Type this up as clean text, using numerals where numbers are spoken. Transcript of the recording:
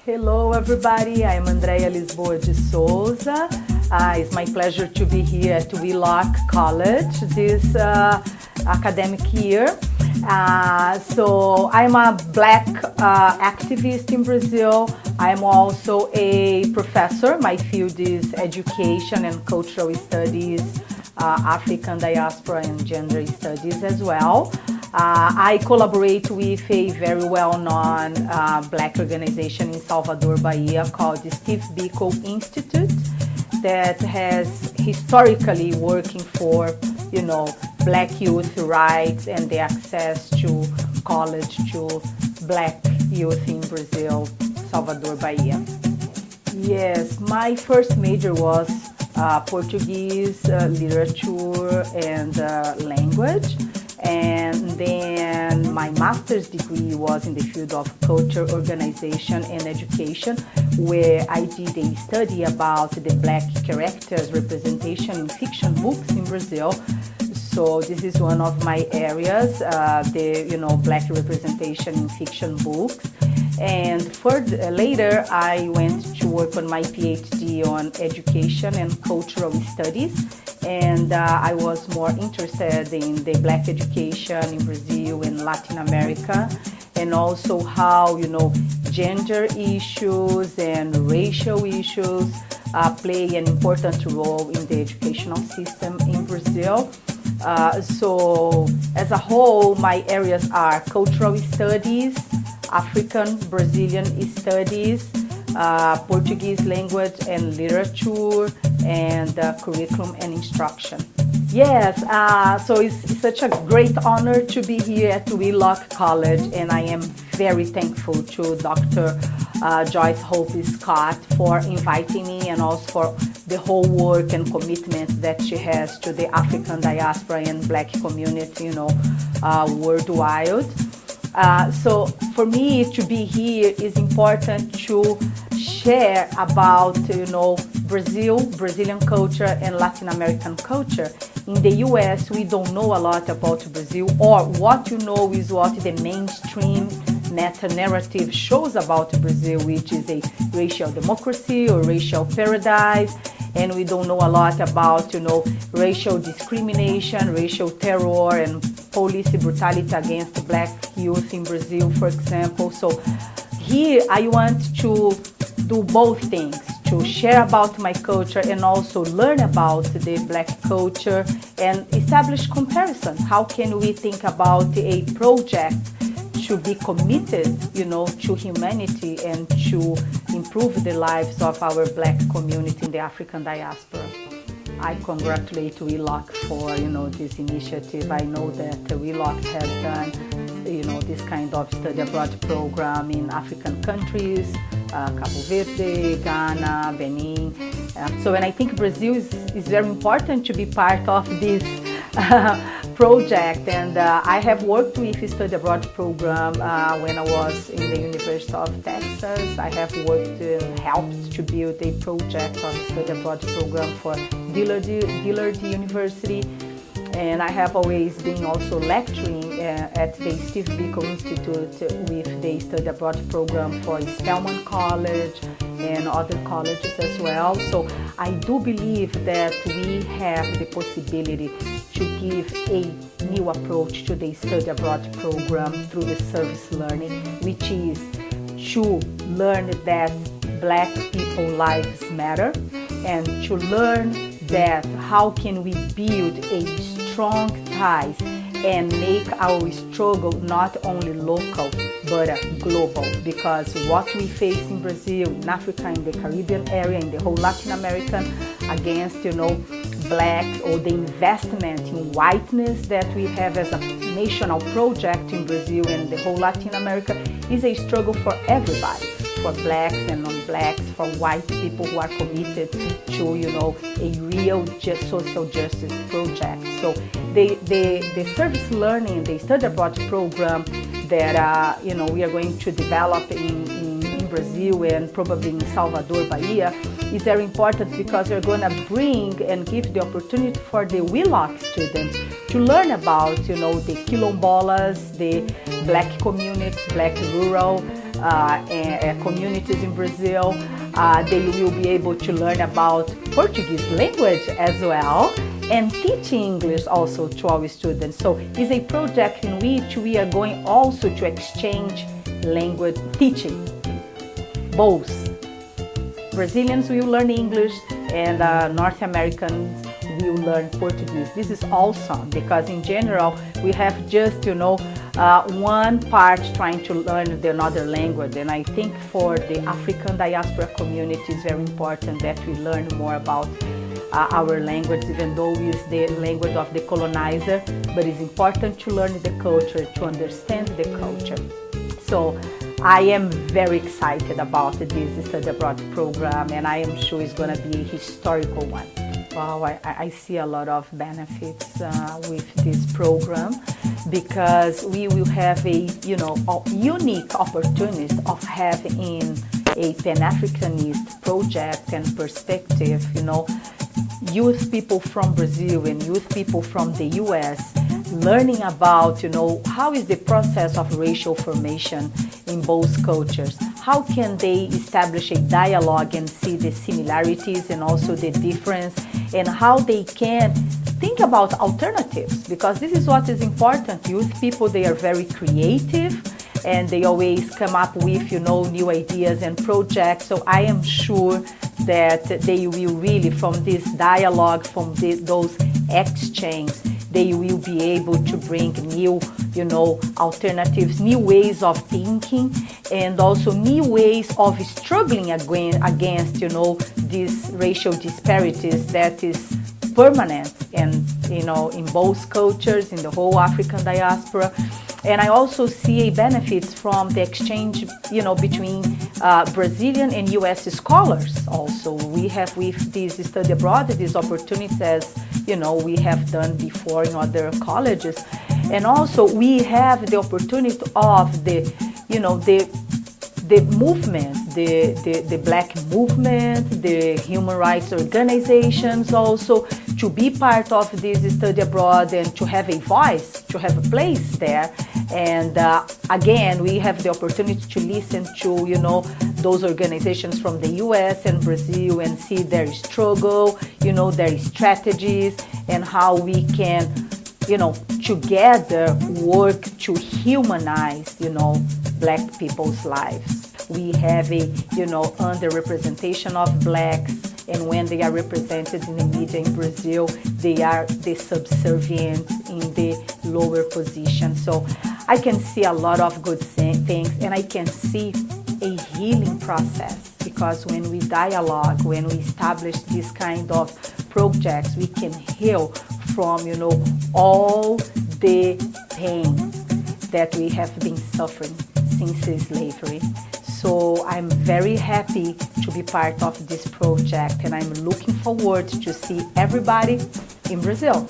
Hello everybody, I'm Andrea Lisboa de Souza. It's my pleasure to be here at Wheelock College this academic year. So I'm a Black activist in Brazil. I'm also a professor. My field is education and cultural studies, African diaspora and gender studies as well. I collaborate with a very well-known Black organization in Salvador, Bahia called the Steve Biko Institute that has historically working for, Black youth rights and the access to college to Black youth in Brazil, Salvador, Bahia. Yes, my first major was Portuguese literature and language. And then my master's degree was in the field of culture, organization, and education, where I did a study about the Black characters representation in fiction books in Brazil. So this is one of my areas, the Black representation in fiction books. And later, I went to work on my PhD on education and cultural studies. And I was more interested in the Black education in Brazil and Latin America, and also how, gender issues and racial issues play an important role in the educational system in Brazil. So as a whole, my areas are cultural studies, African Brazilian studies, Portuguese language and literature, and curriculum and instruction. Yes, so it's such a great honor to be here at Wheelock College, and I am very thankful to Dr. Joyce Hope Scott for inviting me, and also for the whole work and commitment that she has to the African diaspora and Black community, worldwide. So for me to be here is important to share about, Brazilian culture and Latin American culture. In the US, we don't know a lot about Brazil, or what is what the mainstream meta-narrative shows about Brazil, which is a racial democracy or racial paradise. And we don't know a lot about, racial discrimination, racial terror, and police brutality against Black youth in Brazil, for example. So here I want to do both things, to share about my culture and also learn about the Black culture and establish comparisons. How can we think about a project to be committed, to humanity and to improve the lives of our Black community in the African diaspora? I congratulate Wheelock for, this initiative. I know that Wheelock has done, this kind of study abroad program in African countries, Cabo Verde, Ghana, Benin. And I think Brazil is very important to be part of this project. And I have worked with a study abroad program when I was in the University of Texas. I have helped to build a project of study abroad program for Dillard University. And I have always been also lecturing at the Steve Biko Institute with the study abroad program for Spelman College and other colleges as well. So I do believe that we have the possibility to give a new approach to the study abroad program through the service learning, which is to learn that Black people lives matter, and to learn that how can we build a strong ties and make our struggle not only local but global, because what we face in Brazil, in Africa, in the Caribbean area, in the whole Latin American against, Black, or the investment in whiteness that we have as a national project in Brazil and the whole Latin America is a struggle for everybody, for Blacks and non-Blacks, for white people who are committed to, a real social justice project. So the service learning, the study abroad program that we are going to develop in Brazil and probably in Salvador, Bahia, is very important because we're going to bring and give the opportunity for the Wheelock students to learn about, the quilombolas, the Black communities, Black rural communities in Brazil. They will be able to learn about Portuguese language as well, and teach English also to our students. So it's a project in which we are going also to exchange language teaching. Both Brazilians will learn English and North Americans will learn Portuguese. This is awesome because in general we have just one part trying to learn another language, and I think for the African diaspora community it's very important that we learn more about our language, even though it's the language of the colonizer, but it's important to learn the culture, to understand the culture. So I am very excited about this study abroad program, and I am sure it's going to be a historical one. Wow, I see a lot of benefits with this program, because we will have a unique opportunity of having a Pan-Africanist project and perspective. Youth people from Brazil and youth people from the US learning about how is the process of racial formation in both cultures. How can they establish a dialogue and see the similarities and also the difference, and how they can think about alternatives, because this is what is important. Youth people, they are very creative and they always come up with new ideas and projects. So I am sure that they will really, from this dialogue, from those exchanges, they will be able to bring new alternatives, new ways of thinking, and also new ways of struggling against these racial disparities that is permanent and in both cultures, in the whole African diaspora. And I also see benefits from the exchange between Brazilian and US scholars. Also we have with this study abroad these opportunities, as we have done before in other colleges. And also we have the opportunity of the movement, the Black movement, the human rights organizations also, to be part of this study abroad and to have a voice, to have a place there. And again, we have the opportunity to listen to those organizations from the US and Brazil and see their struggle, their strategies, and how we can together work to humanize Black people's lives. We have a underrepresentation of Blacks, and when they are represented in the media in Brazil, they are the subservient in the lower position. So I can see a lot of good things, and I can see a healing process, because when we dialogue, when we establish this kind of projects, we can heal from all the pain that we have been suffering since slavery. So I'm very happy to be part of this project, and I'm looking forward to see everybody in Brazil.